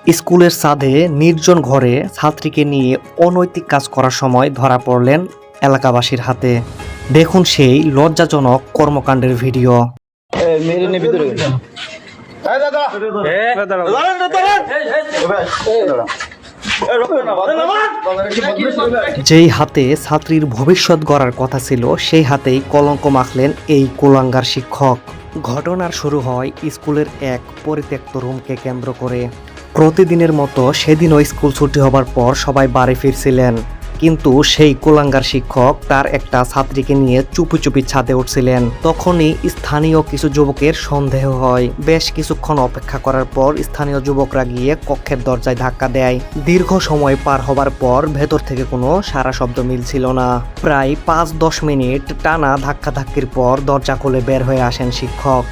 স্কুলের ছাদে নির্জন ঘরে ছাত্রীকে নিয়ে অনৈতিক কাজ করার সময় ধরা পড়লেন এলাকাবাসীর হাতে। দেখুন সেই লজ্জাজনক কর্মকাণ্ডের ভিডিও। যেই হাতে ছাত্রীর ভবিষ্যৎ গড়ার কথা ছিল সেই হাতেই কলঙ্ক মাখলেন এই কুলাঙ্গার শিক্ষক। ঘটনার শুরু হয় স্কুলের এক পরিত্যক্ত রুমকে কেন্দ্র করে। প্রতিদিনের মতো সেদিনও স্কুল ছুটি হবার পর সবাই বাড়ি ফিরছিলেন, কিন্তু সেই কুলাঙ্গার শিক্ষক তার একটা ছাত্রীকে নিয়ে চুপি চুপি ছাদে উঠছিলেন। তখনই স্থানীয় কিছু যুবকের সন্দেহ হয়। বেশ কিছুক্ষণ অপেক্ষা করার পর স্থানীয় যুবকরা গিয়ে কক্ষের দরজায় ধাক্কা দেয়। দীর্ঘ সময় পার হবার পর ভেতর থেকে কোনো সারা শব্দ মিলছিল না। প্রায় 5-10 মিনিট টানা ধাক্কাধাক্কির পর দরজা খুলে বের হয়ে আসেন শিক্ষক।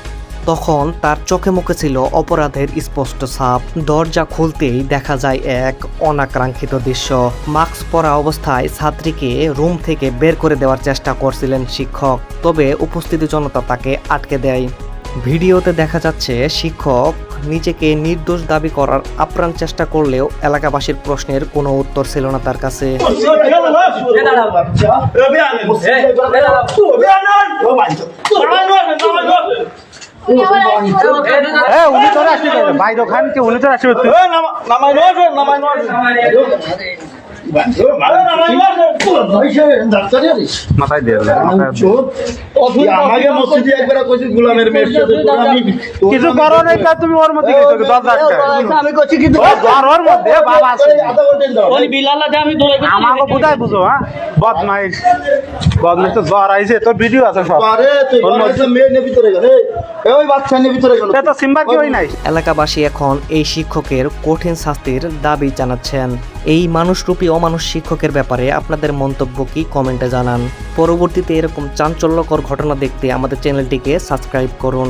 তখন তার চোখে মুখে ছিল অপরাধের স্পষ্ট ছাপ। দরজা খুলতেই দেখা যায় এক অনাকাঙ্ক্ষিত দৃশ্য। মাস্ক পরা অবস্থায় ছাত্রীকে রুম থেকে বের করে দেওয়ার চেষ্টা করছিলেন শিক্ষক, তবে উপস্থিত জনতা তাকে আটকে দেয়। ভিডিওতে দেখা যাচ্ছে শিক্ষক নিজেকে নির্দোষ দাবি করার আপ্রাণ চেষ্টা করলেও এলাকাবাসীর প্রশ্নের কোনো উত্তর ছিল না তার কাছে। উনি তো রাশি বাইরে খান কি উনি তো রাশি মাথায় দিয়ে কিছু করো নাই তা তুমি ওর মধ্যে আমাকে বুঝাই বুঝো। হ্যাঁ বদমাইশ বদমাইশ তো জ্বর আইছে, তোর ভিডিও আছে সব। এলাকাবাসী এখন এই শিক্ষকের কঠিন শাস্তির দাবি জানাচ্ছেন। এই মানুষরূপী অমানুষ শিক্ষকের ব্যাপারে আপনাদের মন্তব্য কি কমেন্টে জানান। পরবর্তীতে এরকম চাঞ্চল্যকর ঘটনা দেখতে আমাদের চ্যানেলটিকে সাবস্ক্রাইব করুন।